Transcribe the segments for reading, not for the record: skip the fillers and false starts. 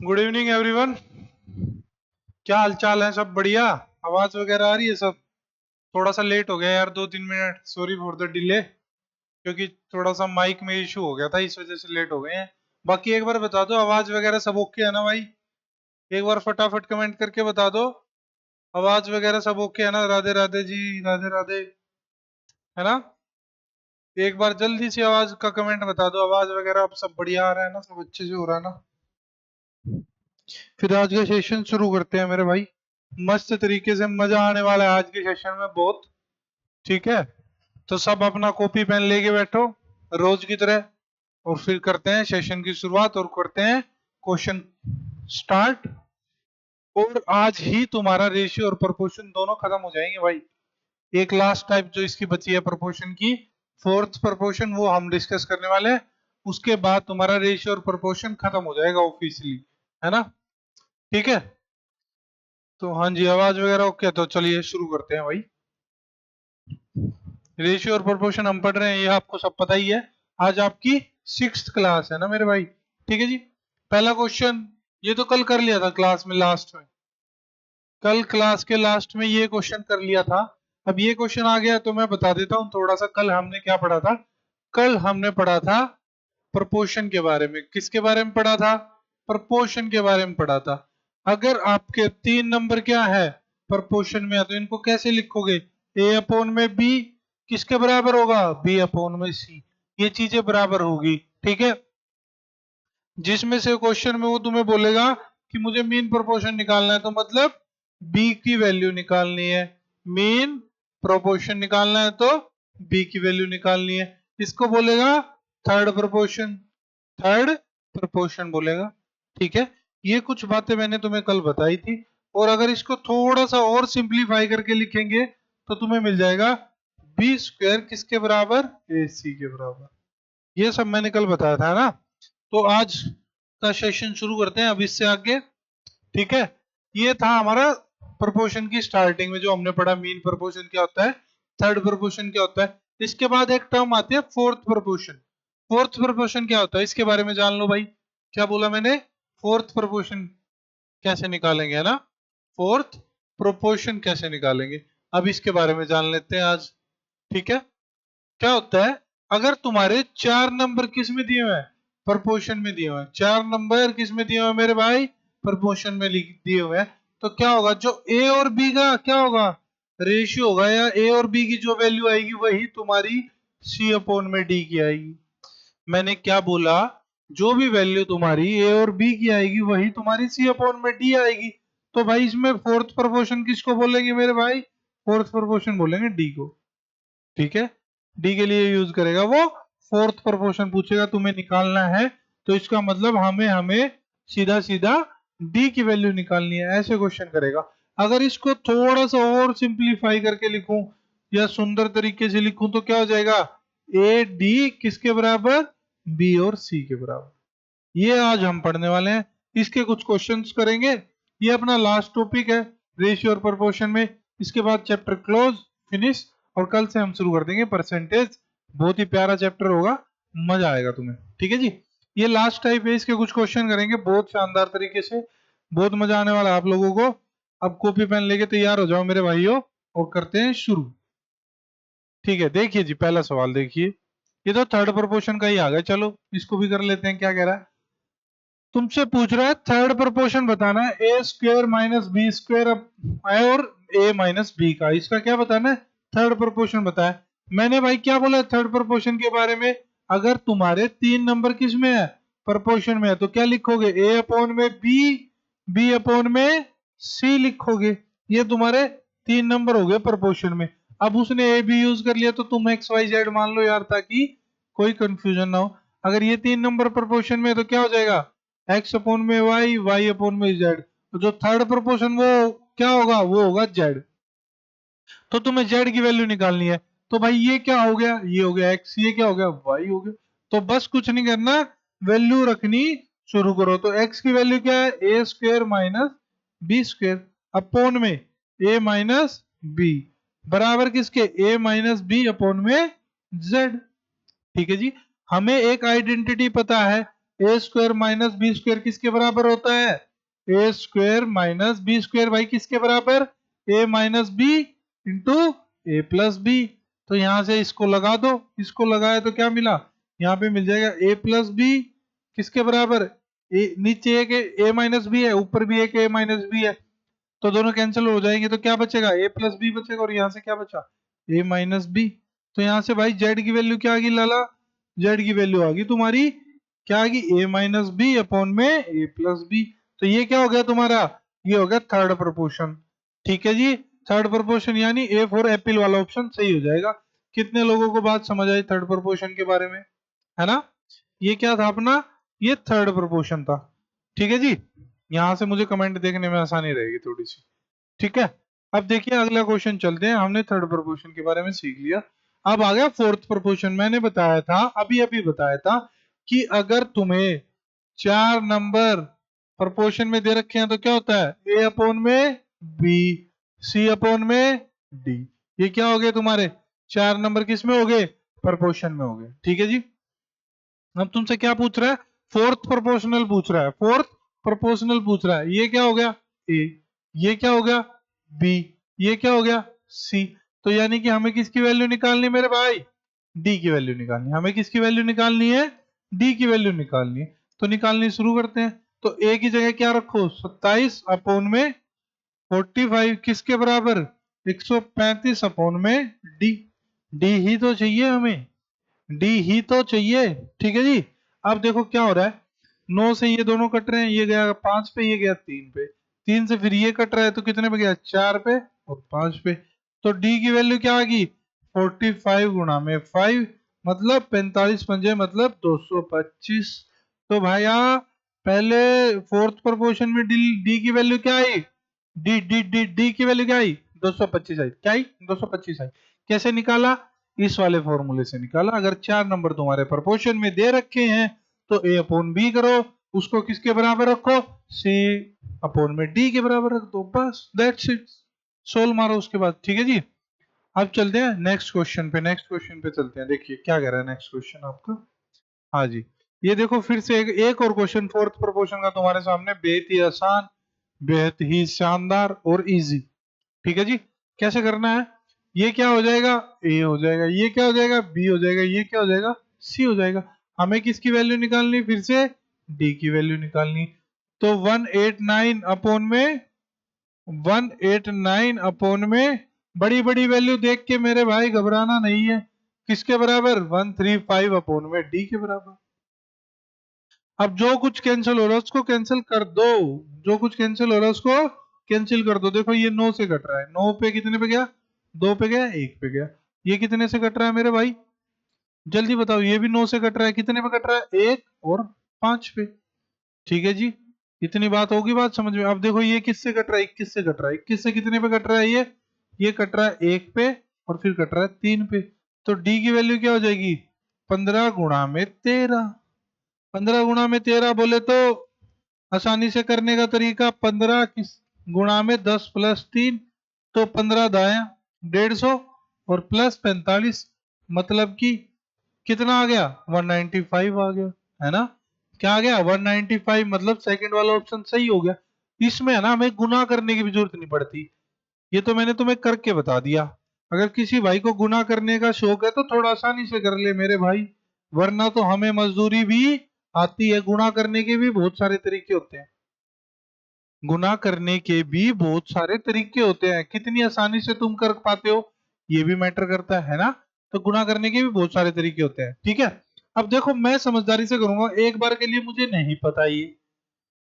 Good evening everyone. क्या हालचाल है? सब बढ़िया? आवाज वगैरह आ रही है सब? थोड़ा सा लेट हो गया यार, 2-3 minute, sorry for the delay. क्योंकि थोड़ा सा माइक में इशू हो गया था, इस वजह से लेट हो गए हैं। बाकी एक बार बता दो, आवाज वगैरह सब ओके है ना भाई? एक बार फटाफट कमेंट करके बता दो, आवाज वगैरह सब ओके है ना? राधे राधे जी, राधे राधे, है ना? एक बार जल्दी से आवाज का कमेंट बता दो, आवाज वगैरह अब सब बढ़िया आ रहा है ना? सब अच्छे से हो रहा है ना? फिर आज का सेशन शुरू करते हैं मेरे भाई। मस्त तरीके से मजा आने वाला है आज के सेशन में बहुत। ठीक है, तो सब अपना कॉपी पेन लेके बैठो रोज की तरह, और फिर करते हैं सेशन की शुरुआत और करते हैं क्वेश्चन स्टार्ट। और आज ही तुम्हारा रेशियो और प्रोपोर्शन दोनों खत्म हो जाएंगे भाई। एक लास्ट टाइप जो इसकी बची है प्रोपोर्शन की, फोर्थ प्रोपोर्शन, वो हम डिस्कस करने वाले हैं। उसके बाद तुम्हारा रेशियो और प्रोपोर्शन खत्म हो जाएगा ऑफिशियली, है ना? ठीक है, तो हाँ जी, आवाज वगैरह ओके, तो चलिए शुरू करते हैं भाई। रेशियो और प्रोपोर्शन हम पढ़ रहे हैं, ये आपको सब पता ही है। आज आपकी 6th क्लास है ना मेरे भाई? ठीक है जी। पहला क्वेश्चन ये तो कल कर लिया था क्लास में, लास्ट में। कल क्लास के लास्ट में ये क्वेश्चन कर लिया था। अब ये क्वेश्चन आ गया तो मैं बता देता हूँ थोड़ा सा। कल हमने क्या पढ़ा था? कल हमने पढ़ा था प्रोपोर्शन के बारे में। किसके बारे में पढ़ा था? प्रोपोर्शन के बारे में पढ़ा था। अगर आपके 3 नंबर क्या है प्रोपोर्शन में, तो इनको कैसे लिखोगे? ए अपोन में बी किसके बराबर होगा? बी अपोन में सी। ये चीजें बराबर होगी। ठीक है, जिसमें से क्वेश्चन में वो तुम्हें बोलेगा कि मुझे मीन प्रोपोर्शन निकालना है, तो मतलब बी की वैल्यू निकालनी है। मीन प्रोपोर्शन निकालना है तो बी की वैल्यू निकालनी है। इसको बोलेगा थर्ड प्रोपोर्शन। थर्ड प्रोपोर्शन बोलेगा। ठीक है, ये कुछ बातें मैंने तुम्हें कल बताई थी। और अगर इसको थोड़ा सा और सिंप्लीफाई करके लिखेंगे तो तुम्हें मिल जाएगा बी स्क्वायर किसके बराबर? ए सी के बराबर। ये सब मैंने कल बताया था ना? तो आज का सेशन शुरू करते हैं अब इससे आगे। ठीक है, ये था हमारा प्रोपोर्शन की स्टार्टिंग में जो हमने पढ़ा, मीन प्रोपोर्शन क्या होता है, थर्ड प्रोपोर्शन क्या होता है। इसके बाद एक टर्म आती है फोर्थ प्रोपोर्शन। फोर्थ प्रोपोर्शन क्या होता है इसके बारे में जान लो भाई। क्या बोला मैंने? फोर्थ प्रोपोर्शन कैसे निकालेंगे, है ना? फोर्थ प्रोपोर्शन कैसे निकालेंगे, अब इसके बारे में जान लेते हैं आज। ठीक है, क्या होता है अगर तुम्हारे 4 नंबर किस में दिए हुए हैं? प्रपोर्शन में दिए हुए हैं। 4 नंबर किस में दिए हुए हैं मेरे भाई? प्रपोर्शन में दिए हुए हैं। तो क्या होगा, जो ए और बी का क्या होगा? रेशियो होगा, या ए और बी की जो वैल्यू आएगी वही तुम्हारी सी अपोन में डी की आएगी। मैंने क्या बोला? जो भी वैल्यू तुम्हारी ए और बी की आएगी वही तुम्हारी सी अपोन में डी आएगी। तो भाई इसमें फोर्थ प्रपोर्शन किसको बोलेंगे मेरे भाई? फोर्थ प्रपोर्शन बोलेंगे डी को। ठीक है, डी के लिए यूज करेगा वो। फोर्थ प्रोपोर्शन पूछेगा तुम्हें निकालना है, तो इसका मतलब हमें हमें सीधा सीधा डी की वैल्यू निकालनी है, ऐसे क्वेश्चन करेगा। अगर इसको थोड़ा सा और सिंप्लीफाई करके लिखूं या सुंदर तरीके से लिखूं तो क्या हो जाएगा? ए डी किसके बराबर? बी और सी के बराबर। ये आज हम पढ़ने वाले हैं, इसके कुछ क्वेश्चंस करेंगे। ये अपना लास्ट टॉपिक है रेशियो और प्रोपोर्शन में। इसके बाद चैप्टर क्लोज, फिनिश। और कल से हम शुरू कर देंगे परसेंटेज। बहुत ही प्यारा चैप्टर होगा, मजा आएगा तुम्हें। ठीक है जी, ये लास्ट टाइप है, इसके कुछ क्वेश्चन करेंगे बहुत शानदार तरीके से। बहुत मजा आने वाला है आप लोगों को। अब कॉपी पेन लेके तैयार हो जाओ मेरे भाइयों, और करते हैं शुरू। ठीक है, देखिए जी, पहला सवाल देखिए। ये तो थर्ड प्रोपोर्शन का ही आ गया, चलो इसको भी कर लेते हैं। क्या कह रहा है? तुमसे पूछ रहा है थर्ड प्रोपोर्शन बताना है, A square minus B square और ए माइनस बी का। इसका क्या बताना है? थर्ड प्रोपोर्शन बताया। मैंने भाई क्या बोला थर्ड प्रोपोर्शन के बारे में? अगर तुम्हारे 3 नंबर किस में है? प्रोपोर्शन में है, तो क्या लिखोगे? ए अपोन में बी, बी अपोन में सी लिखोगे। ये तुम्हारे 3 नंबर हो गए प्रोपोर्शन में। अब उसने ए बी यूज कर लिया तो तुम एक्स वाई जेड मान लो यार, ताकि कोई कंफ्यूजन ना हो। अगर ये 3 नंबर प्रोपोर्शन में है तो क्या हो जाएगा? एक्स अपोन में वाई, वाई अपोन में जेड। तो जो थर्ड प्रोपोर्शन वो क्या होगा? वो होगा जेड। तो तुम्हें जेड की वैल्यू निकालनी है। तो भाई ये क्या हो गया? ये हो गया एक्स। ये क्या हो गया? वाई हो गया। तो बस कुछ नहीं करना, वैल्यू रखनी शुरू करो। तो एक्स की वैल्यू क्या है? A square minus B square upon में ए माइनस बी, बराबर किसके? ए माइनस बी अपोन में जेड। ठीक है जी, हमें एक आइडेंटिटी पता है। A square minus B square किसके बराबर होता है? A square minus B square भाई किसके बराबर? A minus B into A plus B. तो यहां से इसको लगा दो, इसको लगाया तो क्या मिला? यहाँ पे मिल जाएगा ए प्लस बी किसके बराबर? नीचे एक ए माइनस बी है, ऊपर भी एक ए माइनस बी है, तो दोनों कैंसिल हो जाएंगे, तो क्या बचेगा? ए प्लस बी बचेगा, और यहाँ से क्या बचा? ए माइनस बी। तो यहाँ से भाई जेड की वैल्यू क्या आ गई लाला? जेड की वैल्यू आ गई तुम्हारी क्या आ गई? ए माइनस बी अपॉन में ए प्लस बी। तो ये क्या हो गया तुम्हारा? ये हो गया थर्ड प्रोपोर्शन। ठीक है जी, थर्ड प्रोपोर्शन यानी ए फॉर एप्पल वाला ऑप्शन सही हो जाएगा। कितने लोगों को बात समझ आई थर्ड प्रोपोर्शन के बारे में, है ना? ये क्या था अपना? ये थर्ड प्रोपोर्शन था। ठीक है जी, यहां से मुझे कमेंट देखने में आसानी रहेगी थोड़ी सी। ठीक है, अब देखिए अगला क्वेश्चन चलते हैं। हमने थर्ड प्रोपोर्शन के बारे में सीख लिया, अब आ गया फोर्थ प्रोपोर्शन। मैंने बताया था, अभी अभी बताया था कि अगर तुम्हें 4 नंबर प्रोपोर्शन में दे रखे हैं तो क्या होता है? ए अपॉन में बी, सी अपॉन में डी। ये क्या हो गए तुम्हारे? 4 नंबर किस में हो गए? प्रोपोर्शन में हो गए। ठीक है जी, अब तुमसे क्या पूछ रहा है? फोर्थ प्रोपोर्शनल पूछ रहा है, फोर्थ प्रोपोर्शनल पूछ रहा है। ये क्या हो गया? ए, ये क्या हो गया? बी, ये क्या हो गया? सी। तो यानी कि हमें किसकी वैल्यू निकालनी है मेरे भाई? डी की वैल्यू निकालनी है। हमें किसकी वैल्यू निकालनी है? डी की वैल्यू निकालनी है। तो निकालनी शुरू करते हैं। तो ए की जगह क्या रखो? 27 अपॉन में 45 किसके बराबर? 135 अपॉन में डी। डी ही तो चाहिए हमें, डी ही तो चाहिए। ठीक है जी, अब देखो क्या हो रहा है, 9 से ये दोनों कट रहे हैं, ये गया 5 पे, ये गया 3 पे, 3 से फिर ये कट रहा है तो कितने पे गया? 4 पे और 5 पे। तो डी की वैल्यू क्या आ गई? 45 गुणा में 5 मतलब 45 पंजे मतलब 225। तो भाई पहले फोर्थ प्रोपोर्शन में डी की वैल्यू क्या आई? डी की वैल्यू क्या आई? 225 आई। क्या आई? 225 आई। कैसे निकाला? इस वाले फॉर्मूले से निकाला। अगर 4 नंबर तुम्हारे प्रोपोर्शन में दे रखे हैं तो ए अपॉन बी करो, उसको किसके बराबर रखो? सी अपॉन में डी के बराबर रख दो, बस दैट्स इट। सोल्व मारो उसके बाद। ठीक है जी, अब चलते हैं नेक्स्ट क्वेश्चन पे। नेक्स्ट क्वेश्चन पे चलते हैं, देखिए क्या कह रहा है नेक्स्ट क्वेश्चन आपका। हाँ जी, ये देखो फिर से एक और क्वेश्चन फोर्थ प्रोपोर्शन का तुम्हारे सामने, बेहद ही आसान, बेहद ही शानदार और इजी। ठीक है जी, कैसे करना है? ये क्या हो जाएगा? ए हो जाएगा, ये क्या हो जाएगा? बी हो जाएगा, ये क्या हो जाएगा? सी हो जाएगा। हमें किसकी वैल्यू निकालनी? फिर से डी की वैल्यू निकालनी। तो 189 अपॉन में 189 अपॉन में बड़ी बड़ी वैल्यू देख के मेरे भाई घबराना नहीं है। किसके बराबर? 135 अपॉन में डी के बराबर। अब जो कुछ कैंसिल हो रहा है उसको कैंसिल कर दो, जो कुछ कैंसिल हो रहा है उसको कैंसिल कर दो। देखो ये 9 से कट रहा है, 9 पे कितने पे गया? 2 पे गया, 1 पे गया। ये कितने से कट रहा है मेरे भाई? जल्दी बताओ, ये भी 9 से कट रहा है, कितने पे कट रहा है? 1 और 5 पे। ठीक है जी, इतनी बात होगी, बात समझ में। अब देखो ये किससे कट रहा है? 21 से कट रहा है। 21 से कितने पे कट रहा है? ये कट रहा है 1 पे और फिर कट रहा है 3 पे। तो डी की वैल्यू क्या हो जाएगी? 15 गुणा में 13। 15 गुणा में 13 बोले तो आसानी से करने का तरीका, 15 किस गुणा में 10 प्लस 3, तो 15 दाया 150 और प्लस 45 मतलब कि कितना आ गया? 195 आ गया, है ना? क्या आ गया? 195। मतलब सेकंड वाला ऑप्शन सही हो गया। इसमें है ना हमें गुना करने की भी जरूरत नहीं पड़ती, ये तो मैंने तुम्हें करके बता दिया। अगर किसी भाई को गुना करने का शौक है तो थोड़ा आसानी से कर ले मेरे भाई, वरना तो हमें मजदूरी भी आती है। गुना करने के भी बहुत सारे तरीके होते हैं, गुना करने के भी बहुत सारे तरीके होते हैं, कितनी आसानी से तुम कर पाते हो ये भी मैटर करता है ना? तो गुना करने के भी बहुत सारे तरीके होते हैं। ठीक है, अब देखो मैं समझदारी से करूंगा, एक बार के लिए मुझे नहीं पता, ये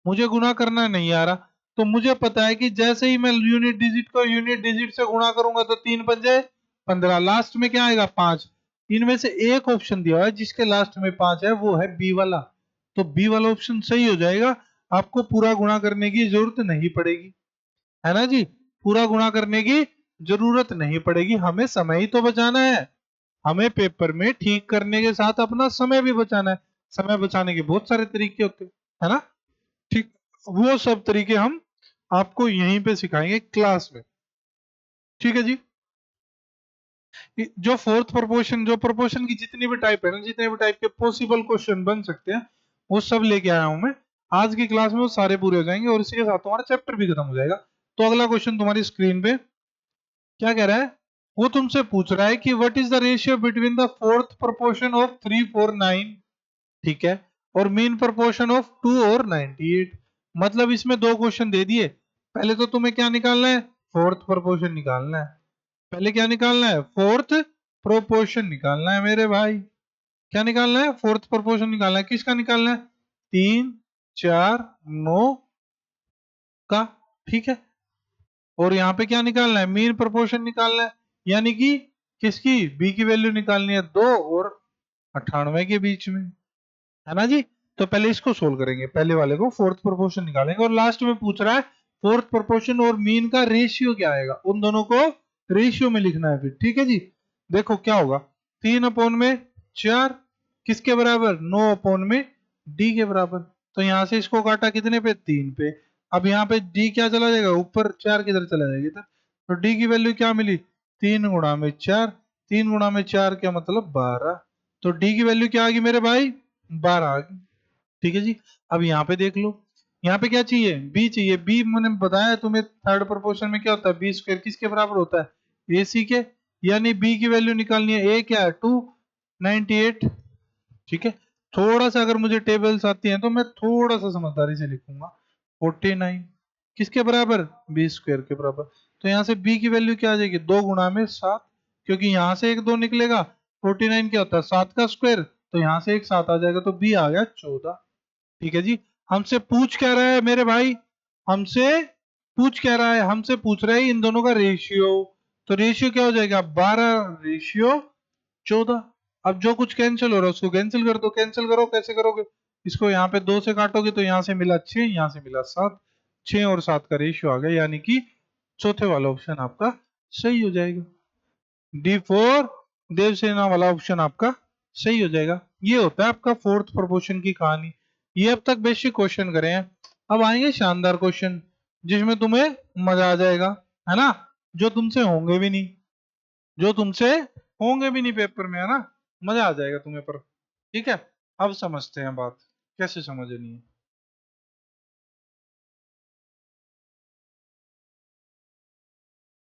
मुझे गुना करना नहीं आ रहा, तो मुझे पता है कि जैसे ही मैं यूनिट डिजिट को यूनिट डिजिट से गुणा करूंगा तो 3 पंजे 15, लास्ट में क्या आएगा? 5। इनमें से एक ऑप्शन दिया हुआ है जिसके लास्ट में 5 है, वो है बी वाला। तो बी वाला ऑप्शन सही हो जाएगा, आपको पूरा गुणा करने की जरूरत नहीं पड़ेगी, है ना जी? पूरा गुणा करने की जरूरत नहीं पड़ेगी, हमें समय ही तो बचाना है। हमें पेपर में ठीक करने के साथ अपना समय भी बचाना है। समय बचाने के बहुत सारे तरीके होते हैं, है ना? ठीक, वो सब तरीके हम आपको यहीं पे सिखाएंगे क्लास में। ठीक है जी, जो फोर्थ प्रोपोर्शन, जो प्रोपोर्शन की जितनी भी टाइप है ना, जितने भी टाइप के पॉसिबल क्वेश्चन बन सकते हैं, वो सब लेके आया हूं मैं। आज की क्लास में वो सारे पूरे हो जाएंगे और इसी के साथ तुम्हारा चैप्टर भी खत्म हो जाएगा। तो अगला क्वेश्चन तुम्हारी स्क्रीन पे क्या कह रहा है, वो तुमसे पूछ रहा है कि what is the ratio between the fourth proportion of 349, ठीक है, और मीन प्रोपोर्शन ऑफ 2 और 98। मतलब इसमें दो क्वेश्चन दे दिए। पहले तो तुम्हें क्या निकालना है, फोर्थ प्रोपोर्शन निकालना है। पहले क्या निकालना है, फोर्थ प्रोपोर्शन निकालना है मेरे भाई। क्या निकालना है, फोर्थ प्रोपोर्शन निकालना है। किसका निकालना है, 3 4 9 का, ठीक है। और यहाँ पे क्या निकालना है, मीन प्रोपोर्शन निकालना है, यानी कि किसकी, बी की वैल्यू निकालनी है 2 और 98 के बीच में, है ना जी। तो पहले इसको सोल्व करेंगे, पहले वाले को फोर्थ प्रोपोर्शन निकालेंगे और लास्ट में पूछ रहा है फोर्थ प्रोपोर्शन और मीन का रेशियो क्या आएगा, उन दोनों को रेशियो में लिखना है फिर, ठीक है जी। देखो क्या होगा, 3/4 किसके बराबर, 9/में डी के बराबर। तो यहां से इसको काटा कितने पे, 3 पे। अब यहाँ पे डी क्या चला जाएगा ऊपर, 4 किधर चला जाएगा इधर। तो डी की वैल्यू क्या मिली, 3 × 4, 3 × 4 क्या मतलब 12। तो डी की वैल्यू क्या आ गई मेरे भाई, 12 आ गई, ठीक है जी। अब यहाँ पे देख लो, यहाँ पे क्या चाहिए, बी चाहिए। बी मैंने बताया तुम्हें थर्ड प्रोपोर्शन में क्या होता है, बी स्क्वायर किसके बराबर होता है, ए सी के। यानी बी की वैल्यू निकालनी है, ए क्या है 298, ठीक है। थोड़ा सा अगर मुझे टेबल्स आती हैं तो मैं थोड़ा सा समझदारी से लिखूंगा, 49 किसके बराबर, बी स्क्वायर के बराबर। तो यहाँ से बी की वैल्यू क्या आ जाएगी, 2 × 7, क्योंकि यहाँ से एक 2 निकलेगा, 49 क्या होता है 7 का स्क्वायर, तो यहाँ से एक 7 आ जाएगा, तो बी आ गया 14, ठीक है जी। हमसे पूछ क्या रहा है मेरे भाई, हमसे पूछ क्या रहा है, हमसे पूछ रहा है इन दोनों का रेशियो। तो रेशियो क्या हो जाएगा, 12/14। अब जो कुछ कैंसिल हो रहा है उसको कैंसिल कर दो। कैंसिल करो, कैसे करोगे, इसको यहाँ पे 2 से काटोगे तो यहाँ से मिला 6, यहाँ से मिला 7, 6 और 7 का रेशियो आ गया, यानी कि चौथे वाला ऑप्शन आपका सही हो जाएगा। D4 देवसेना वाला ऑप्शन आपका सही हो जाएगा। ये होता है आपका फोर्थ प्रोपोर्शन की कहानी। ये अब तक बेसिक क्वेश्चन करे हैं। अब आएंगे शानदार क्वेश्चन जिसमें तुम्हें मजा आ जाएगा, है ना, जो तुमसे होंगे भी नहीं, जो तुमसे होंगे भी नहीं पेपर में, है ना, मजा आ जाएगा तुम्हें पर, ठीक है। अब समझते हैं बात, कैसे समझनी है।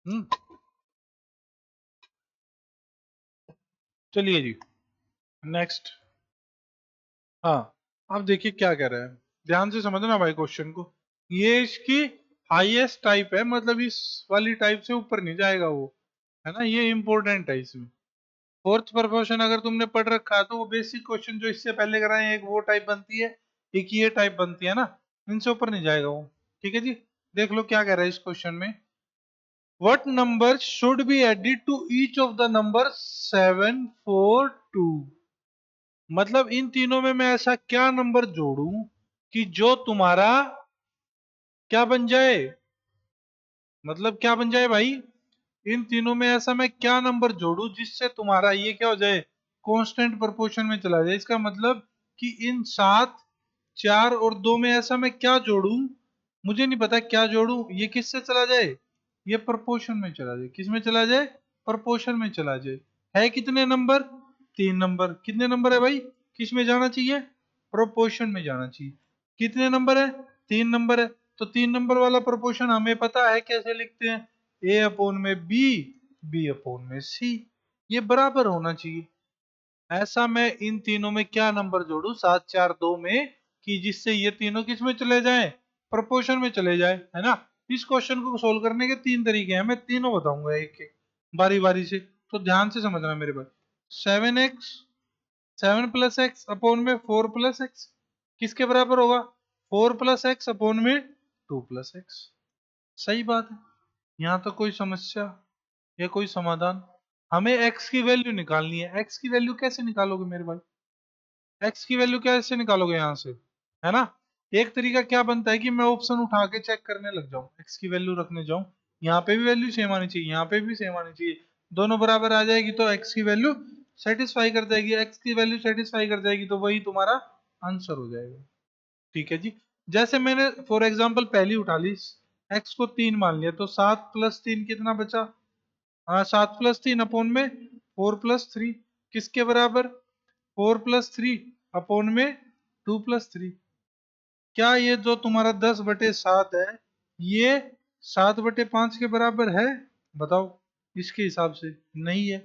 हम्म, चलिए जी, नेक्स्ट। हाँ, अब देखिए क्या कह रहा है, ध्यान से समझना भाई क्वेश्चन को। ये इसकी हाईएस्ट टाइप है, मतलब इस वाली टाइप से ऊपर नहीं जाएगा वो, है ना, ये इंपॉर्टेंट है इसमें। फोर्थ प्रोपोर्शन अगर तुमने पढ़ रखा है तो वो बेसिक क्वेश्चन जो इससे पहले कराए हैं, एक वो टाइप बनती है, एक ये टाइप बनती है ना, इनसे ऊपर नहीं जाएगा वो, ठीक है जी। देख लो क्या कह रहा है इस क्वेश्चन में, what number should be added to each of the number 742। मतलब इन तीनों में मैं ऐसा क्या नंबर जोड़ूं कि जो तुम्हारा क्या बन जाए, मतलब क्या बन जाए भाई, इन तीनों में ऐसा मैं क्या नंबर जोड़ूं जिससे तुम्हारा ये क्या हो जाए, कांस्टेंट प्रोपोर्शन में चला जाए। इसका मतलब कि इन 7 4 और 2 में ऐसा मैं क्या जोड़ूं, मुझे नहीं पता क्या जोड़ूं, ये किससे चला जाए, ये प्रोपोर्शन में चला जाए। किस में चला जाए, प्रोपोर्शन में चला जाए। है कितने नंबर, 3 नंबर। कितने नंबर है भाई, किस में जाना चाहिए, प्रोपोर्शन में जाना चाहिए। कितने नंबर है, 3 नंबर है। तो 3 नंबर वाला प्रोपोर्शन हमें पता है कैसे लिखते हैं, A/B, B/C, ये बराबर होना चाहिए। ऐसा मैं इन तीनों में क्या नंबर जोड़ू 7 4 2 में कि जिससे ये तीनों किस में चले जाएं, प्रोपोर्शन में चले जाए, है ना। इस क्वेश्चन को सोल्व करने के 3 तरीके हैं, मैं तीनों बताऊंगा एक एक बारी बारी से, तो ध्यान से समझना मेरे भाई। 7x, 7 + x/4 + x किसके बराबर होगा, 4 + x/2 + x। सही बात है, यहाँ तो कोई समस्या या कोई समाधान। हमें x की वैल्यू निकालनी है। x की वैल्यू कैसे निकालोगे मेरे भाई, x की वैल्यू कैसे निकालोगे यहाँ से, है ना। एक तरीका क्या बनता है कि मैं ऑप्शन उठा के चेक करने लग जाऊं, x की वैल्यू रखने जाऊं, यहाँ पे भी वैल्यू सेम आनी चाहिए, यहाँ पे भी सेम आनी चाहिए, दोनों बराबर आ जाएगी तो x की वैल्यू सेटिस्फाई कर जाएगी। x की वैल्यू सेटिस्फाई कर जाएगी तो वही तुम्हारा आंसर हो जाएगा, ठीक है जी। जैसे मैंने फॉर एग्जाम्पल पहली उठा ली, x को 3 मान लिया, तो 7 + 3 कितना बचा, हाँ 7 + 3 / में 4 + 3 किसके बराबर, 4 + 3 / में 2+3। क्या ये जो तुम्हारा 10/7 है ये 7/5 के बराबर है? बताओ। इसके हिसाब से नहीं है,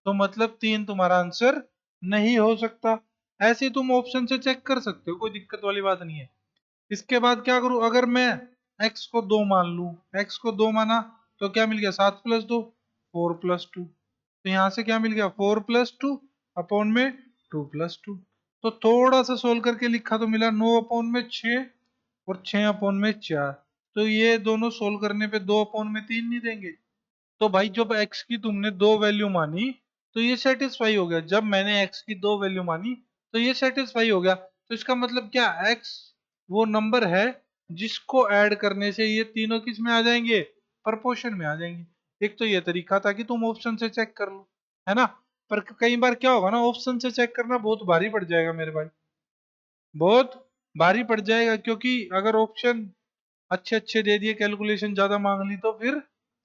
तो मतलब 3 तुम्हारा आंसर नहीं हो सकता। ऐसे ही तुम ऑप्शन से चेक कर सकते हो, कोई दिक्कत वाली बात नहीं है। इसके बाद क्या करूं, अगर मैं x को 2 मान लूं, x को 2 माना तो क्या मिल गया, 7+2 4+2। तो यहां से क्या मिल गया, 4+2 अपॉन में 2+2। तो थोड़ा सा सोल्व करके लिखा तो मिला 9/6 और 6/4। तो ये दोनों सोल्व करने पे 2/3 नहीं देंगे। तो भाई जब x की तुमने दो वैल्यू मानी तो ये सेटिस्फाई हो गया। जब मैंने x की दो वैल्यू मानी तो ये सेटिस्फाई हो गया। तो इसका मतलब क्या, x वो नंबर है जिसको ऐड करने से ये तीनों किस में आ जाएंगे, प्रपोर्शन में आ जाएंगे। एक तो ये तरीका था कि तुम ऑप्शन से चेक कर लो, है ना। पर कई बार क्या होगा ना, ऑप्शन से चेक करना बहुत भारी पड़ जाएगा मेरे भाई, बहुत भारी पड़ जाएगा। क्योंकि अगर ऑप्शन अच्छे अच्छे दे दिए, कैलकुलेशन ज्यादा मांग ली तो फिर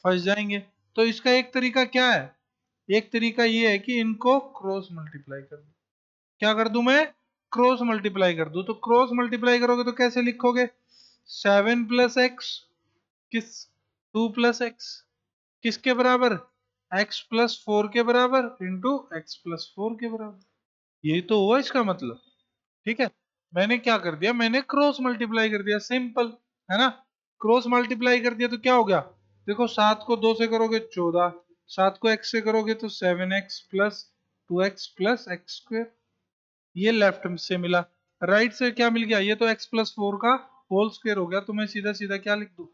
फंस जाएंगे। तो इसका एक तरीका क्या है, एक तरीका ये है कि इनको क्रॉस मल्टीप्लाई कर दूं। क्या कर दूं मैं, क्रॉस मल्टीप्लाई कर दूं। तो क्रॉस मल्टीप्लाई करोगे तो कैसे लिखोगे, 7+x किस 2+x किसके बराबर, x+4 के बराबर इंटू x+4 के बराबर। यही तो हुआ इसका मतलब। ठीक है, मैंने क्या कर दिया, मैंने क्रॉस मल्टीप्लाई कर दिया, सिंपल है ना। क्रॉस मल्टीप्लाई कर दिया तो क्या हो गया, देखो 7 को 2 से करोगे 14, 7 को x से करोगे तो 7x plus 2x plus x²। ये लेफ्ट से मिला, राइट से क्या मिल गया, ये तो x+4 का होल स्क्वायर हो गया। तो मैं सीधा सीधा क्या लिख दूं,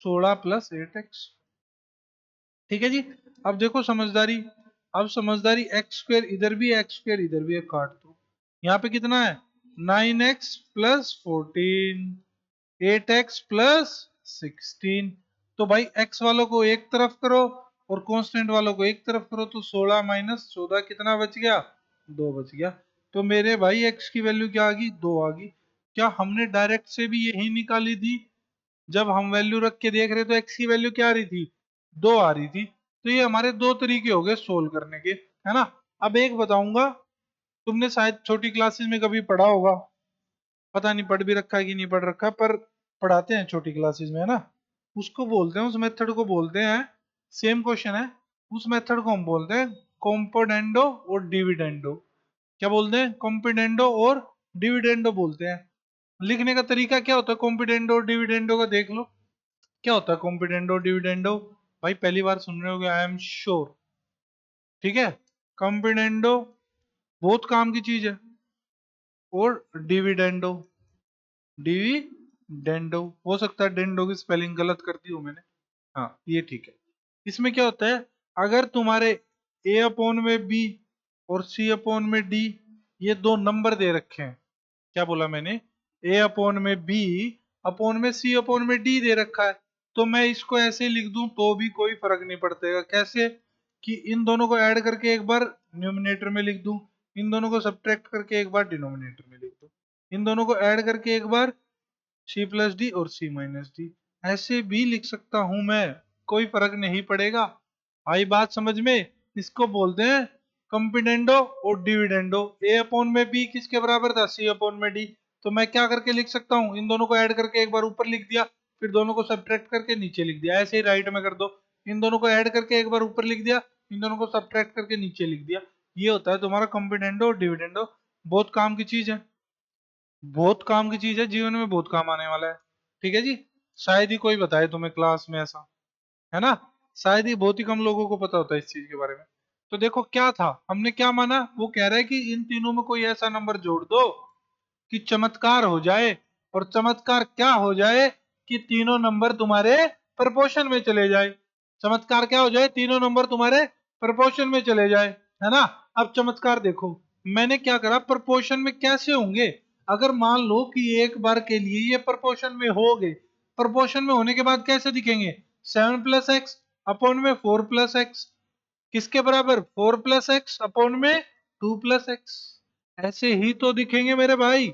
16+8x। ठीक है जी। अब देखो समझदारी, अब समझदारी, x² इधर भी x² इधर भी है, काट दो। यहाँ पे कितना है, 9x+14, 8x+16। तो भाई x वालों को एक तरफ करो और कांस्टेंट वालों को एक तरफ करो, तो 16 - 14 कितना बच गया, 2 बच गया। तो मेरे भाई x की वैल्यू क्या आ गई, 2 आ गई। क्या हमने डायरेक्ट से भी यही निकाली थी, जब हम वैल्यू रख के देख रहे तो x की वैल्यू क्या आ रही थी, 2 आ रही थी। तो ये हमारे दो तरीके हो गए सोल्व करने के, है ना। अब एक बताऊंगा, तुमने शायद छोटी क्लासेस में कभी पढ़ा होगा, पता नहीं पढ़ भी रखा है कि नहीं पढ़ रखा, पर पढ़ाते हैं छोटी क्लासेस में, है ना। उसको बोलते हैं, उस मेथड को बोलते हैं, सेम क्वेश्चन है, उस मेथड को हम बोलते हैं कॉम्पोनेंडो और डिविडेंडो। क्या बोलते हैं, कॉम्पोनेंडो और डिविडेंडो बोलते हैं। लिखने का तरीका क्या होता है कॉम्पोनेंडो और डिविडेंडो का, देख लो क्या होता है कॉम्पोनेंडो डिविडेंडो। भाई पहली बार सुन रहे होगे, आई एम श्योर। ठीक है, कॉम्पोनेंडो बहुत काम की चीज है, और डिविडेंडो, डिविडेंडो हो सकता है डेंडो की स्पेलिंग गलत कर दी हो मैंने, हाँ ये ठीक है। इसमें क्या होता है, अगर तुम्हारे a/b और c/d ये दो नंबर दे रखे हैं, क्या बोला मैंने, a/b अपॉन में c/d दे रखा है, तो मैं इसको ऐसे लिख दूं तो भी कोई फर्क नहीं पड़तेगा। कैसे, कि इन दोनों को ऐड करके एक बार न्यूमिनेटर में लिख दूं, इन दोनों को सब्ट्रैक्ट करके एक बार डिनोमिनेटर में लिख दूं, इन दोनों को ऐड करके एक बार c+d और c-d, ऐसे भी लिख सकता हूं मैं, कोई फर्क नहीं पड़ेगा। आई बात समझ में। इसको बोलते हैं कंपिडेंडो और डिविडेंडो। a/b किसके बराबर था, c/d। तो मैं क्या करके लिख सकता हूँ, इन दोनों को ऐड करके एक बार ऊपर लिख दिया, फिर दोनों को सब्ट्रैक्ट करके नीचे लिख दिया। ऐसे ही राइट में कर दो, इन दोनों को ऐड करके एक बार ऊपर लिख दिया, इन दोनों को सब्ट्रैक्ट करके नीचे लिख दिया। ये होता है तुम्हारा कंपिडेंडो और डिविडेंडो। बहुत काम की चीज है, बहुत काम की चीज है, जीवन में बहुत काम आने वाला है। ठीक है जी, शायद ही कोई बताए तुम्हें क्लास में ऐसा, है ना। शायद ही बहुत ही कम लोगों को पता होता है इस चीज के बारे में। तो देखो क्या था, हमने क्या माना, वो कह रहा है कि इन तीनों में कोई ऐसा नंबर जोड़ दो कि चमत्कार हो जाए। और चमत्कार क्या हो जाए, कि तीनों नंबर तुम्हारे प्रपोर्शन में चले जाए। चमत्कार क्या हो जाए, तीनों नंबर तुम्हारे प्रपोर्शन में चले जाए, है ना। अब चमत्कार देखो, मैंने क्या करा, प्रपोर्शन में कैसे होंगे, अगर मान लो कि एक बार के लिए ये प्रपोर्शन में हो गए, प्रपोर्शन में होने के बाद कैसे दिखेंगे, 7+x अपॉन में 4+x किसके बराबर, 4+x अपॉन में 2+x, ऐसे ही तो दिखेंगे मेरे भाई।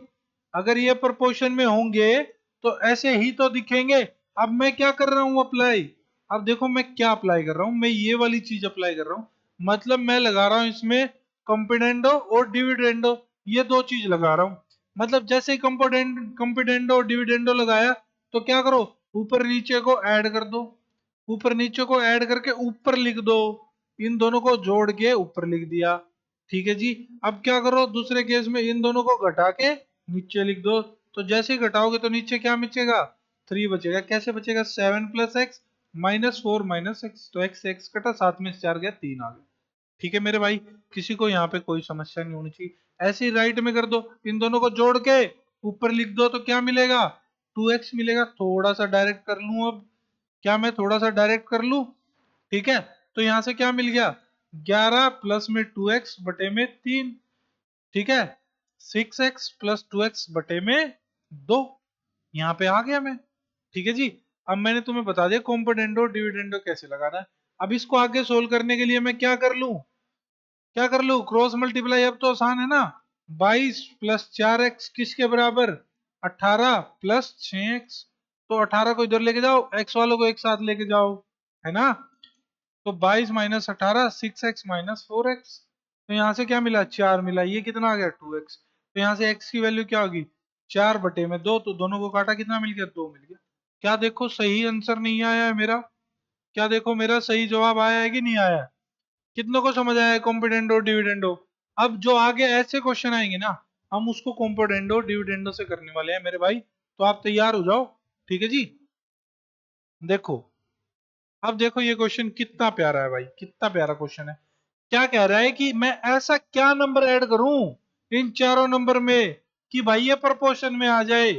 अगर ये प्रपोर्शन में होंगे तो ऐसे ही तो दिखेंगे। अब मैं क्या कर रहा हूं अप्लाई, अब देखो मैं क्या अप्लाई कर रहा हूं, मैं ये वाली चीज अप्लाई कर रहा हूं। मतलब मैं लगा रहा हूं इसमें कंपिडेंडो और डिविडेंडो, ये दो चीज लगा रहा हूं। मतलब जैसे ही कंपोनेंडो डिविडेंडो लगाया तो क्या करो, ऊपर नीचे को ऐड कर दो, ऊपर नीचे को ऐड करके ऊपर लिख दो, इन दोनों को जोड़ के ऊपर लिख दिया। ठीक है जी। अब क्या करो, दूसरे केस में इन दोनों को घटा के नीचे लिख दो, तो जैसे ही घटाओगे तो नीचे क्या बचेगा, 3 बचेगा। कैसे बचेगा, 7 plus x minus 4 minus x, तो एक्स एक्स कटा, 7 में से 4 गया, 3 आ गया। ठीक है मेरे भाई, किसी को यहाँ पे कोई समस्या नहीं होनी चाहिए। ऐसे ही राइट में कर दो, इन दोनों को जोड़ के ऊपर लिख दो, तो क्या मिलेगा, 2x मिलेगा। थोड़ा सा डायरेक्ट कर लूं अब, क्या मैं थोड़ा सा डायरेक्ट कर लूं, ठीक है। तो यहां से क्या मिल गया, 11 प्लस में 2x बटे में 3, ठीक है, 6x प्लस 2x बटे में 2, यहाँ पे आ गया मैं। ठीक है जी। अब मैंने तुम्हें बता दिया कॉम्पोनेंडो डिविडेंडो कैसे लगाना है। अब इसको आगे सोल्व करने के लिए मैं क्या कर लूं, क्या कर लूं, क्रॉस मल्टीप्लाई। अब तो आसान है ना, 22 प्लस 4x किसके बराबर, 18 प्लस 6x। तो 18 को इधर लेके जाओ, x वालों को एक साथ लेके जाओ, है ना। तो 22 माइनस 18, 6x माइनस 4x। तो यहाँ से क्या मिला, 4 मिला। ये कितना आ गया, 2x। तो यहाँ से x की वैल्यू क्या होगी, 4 बटे में 2, तो दोनों को काटा, कितना मिल गया, 2 मिल गया। क्या देखो सही आंसर नहीं आया है मेरा, क्या देखो मेरा सही जवाब आया है कि नहीं आया है। कितनों को समझ आया है कॉम्पिटेंडो डिविडेंडो। अब जो आगे ऐसे क्वेश्चन आएंगे ना, हम उसको कॉम्पिटेंडो डिविडेंडो से करने वाले हैं मेरे भाई, तो आप तैयार हो जाओ। ठीक है जी। देखो, अब देखो ये क्वेश्चन कितना प्यारा है भाई, कितना प्यारा क्वेश्चन है। क्या कह रहा है कि मैं ऐसा क्या नंबर ऐड करूं इन चारों नंबर में कि भाई ये प्रोपोर्शन में आ जाए।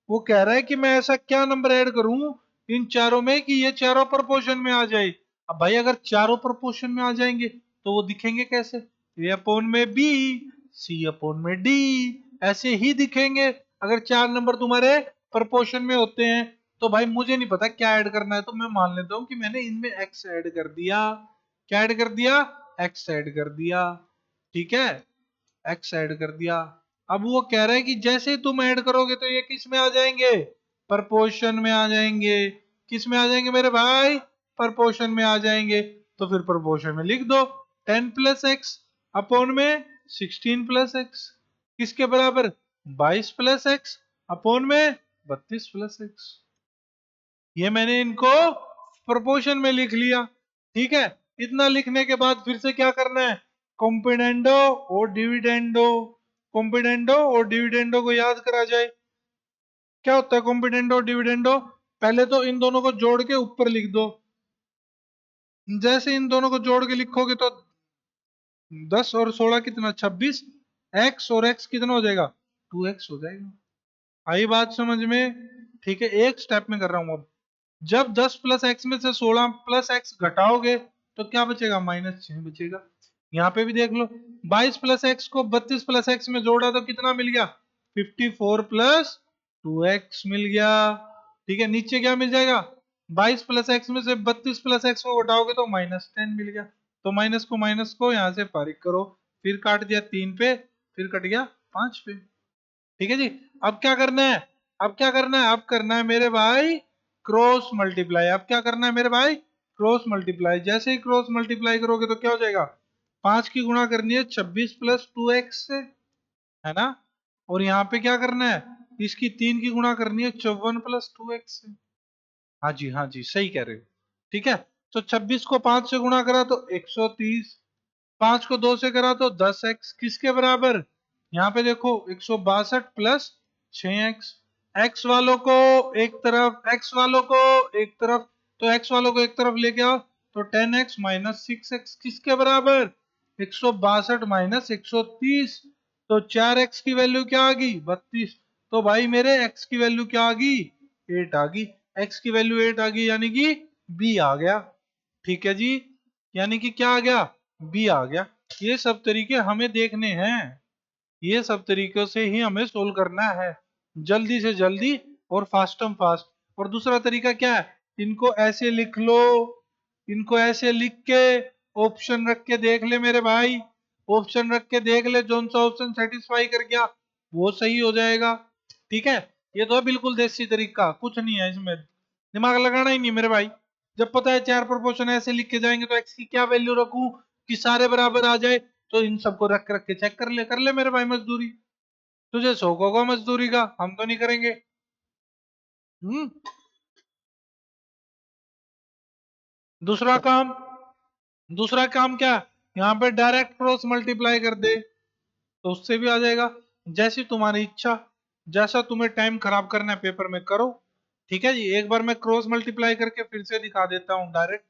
वो कह रहा है कि मैं ऐसा क्या नंबर ऐड करूं इन चारों में कि ये चारों प्रोपोर्शन में आ जाए। अब भाई अगर चारों प्रोपोर्शन में आ जाएंगे तो वो दिखेंगे कैसे, ए अपोन में बी, सी अपोन में डी, ऐसे ही दिखेंगे। अगर चार नंबर तुम्हारे प्रोपोर्शन में होते हैं तो भाई मुझे नहीं पता क्या ऐड करना है, तो मैं मान लेता हूं कि मैंने इनमें एक्स ऐड कर दिया। क्या ऐड कर दिया, एक्स ऐड कर दिया। ठीक है, एक्स ऐड कर दिया। अब वो कह रहा है कि जैसे ही तुम ऐड करोगे तो ये किस में आ जाएंगे, प्रपोर्शन में आ जाएंगे। किस में आ जाएंगे मेरे भाई, प्रपोर्शन में आ जाएंगे। तो फिर प्रपोर्शन में लिख दो, 10 प्लस एक्स अपोन में 16 प्लस एक्स, किसके बराबर, 22 प्लस एक्स अपोन में 32 प्लस एक्स। ये मैंने इनको प्रोपोर्शन में लिख लिया। ठीक है, इतना लिखने के बाद फिर से क्या करना है, कॉम्पिडेंडो और डिविडेंडो। कॉम्पिडेंडो और डिविडेंडो को याद करा जाए। क्या होता है कॉम्पिडेंडो और डिविडेंडो, पहले तो इन दोनों को जोड़ के ऊपर लिख दो। जैसे इन दोनों को जोड़ के लिखोगे तो 10 और 16 कितना, 26, एक्स और एक्स कितना हो जाएगा, 2x हो जाएगा। आई बात समझ में। ठीक है, एक स्टेप में कर रहा हूं अब। जब 10 प्लस एक्स में से 16 प्लस एक्स घटाओगे तो क्या बचेगा, -6 बचेगा। यहाँ पे भी देख लो, 22 प्लस एक्स को 32 प्लस एक्स में जोड़ा तो कितना मिल गया, 54 प्लस 2x मिल गया। ठीक है, नीचे क्या मिल जाएगा, 22 प्लस एक्स में से 32 प्लस एक्स को घटाओगे तो -10 मिल गया। तो माइनस को यहाँ से फारिग करो, फिर काट दिया 3 पे, फिर कट गया 5 पे। ठीक है जी। अब क्या करना है, अब क्या करना है, अब करना है मेरे भाई क्रॉस मल्टीप्लाई। अब क्या करना है मेरे भाई, क्रॉस मल्टीप्लाई। जैसे ही क्रॉस मल्टीप्लाई करोगे तो क्या हो जाएगा, 5 की गुणा करनी है 26 प्लस 2x से, है ना। और यहाँ पे क्या करना है, इसकी 3 की गुणा करनी है 54 प्लस 2x से। हाँ जी, हाँ जी, सही कह रहे हो। ठीक है, तो 26 को 5 से गुणा करा तो 130, 5 को 2 से करा तो 10x, किसके बराबर, यहाँ पे देखो 162 प्लस 6x। x वालों को एक तरफ, x वालों को एक तरफ, तो x वालों को एक तरफ लेके आओ, तो 10x माइनस 6x किसके बराबर, 162 माइनस 130। तो 4x की वैल्यू क्या आ गई, 32। तो भाई मेरे x की वैल्यू क्या आ गई, 8 आ गई। x की वैल्यू 8 आ गई, यानी कि b आ गया। ठीक है जी, यानी कि क्या आ गया, बी आ गया। ये सब तरीके हमें देखने हैं, ये सब तरीकों से ही हमें सोल्व करना है, जल्दी से जल्दी और फास्टम फास्ट। और दूसरा तरीका क्या है, इनको ऐसे लिख लो, इनको ऐसे लिख के ऑप्शन रख के देख ले मेरे भाई, ऑप्शन रख के देख ले, जोन सा ऑप्शन सेटिस्फाई कर गया वो सही हो जाएगा। ठीक है, ये तो है बिल्कुल देसी तरीका, कुछ नहीं है इसमें, दिमाग लगाना ही नहीं मेरे भाई। जब पता है चार प्रोपोर्शन ऐसे लिख के जाएंगे तो एक्स की क्या वैल्यू रखूं कि सारे बराबर आ जाए, तो इन सबको रख रख के चेक कर ले मेरे भाई मजदूरी। तुझे शौक होगा मजदूरी का, हम तो नहीं करेंगे। दूसरा काम, दूसरा काम क्या, यहाँ पे डायरेक्ट क्रॉस मल्टीप्लाई कर दे तो उससे भी आ जाएगा। जैसी तुम्हारी इच्छा, जैसा तुम्हें टाइम खराब करना है पेपर में करो। ठीक है जी, एक बार मैं क्रॉस मल्टीप्लाई करके फिर से दिखा देता हूँ डायरेक्ट,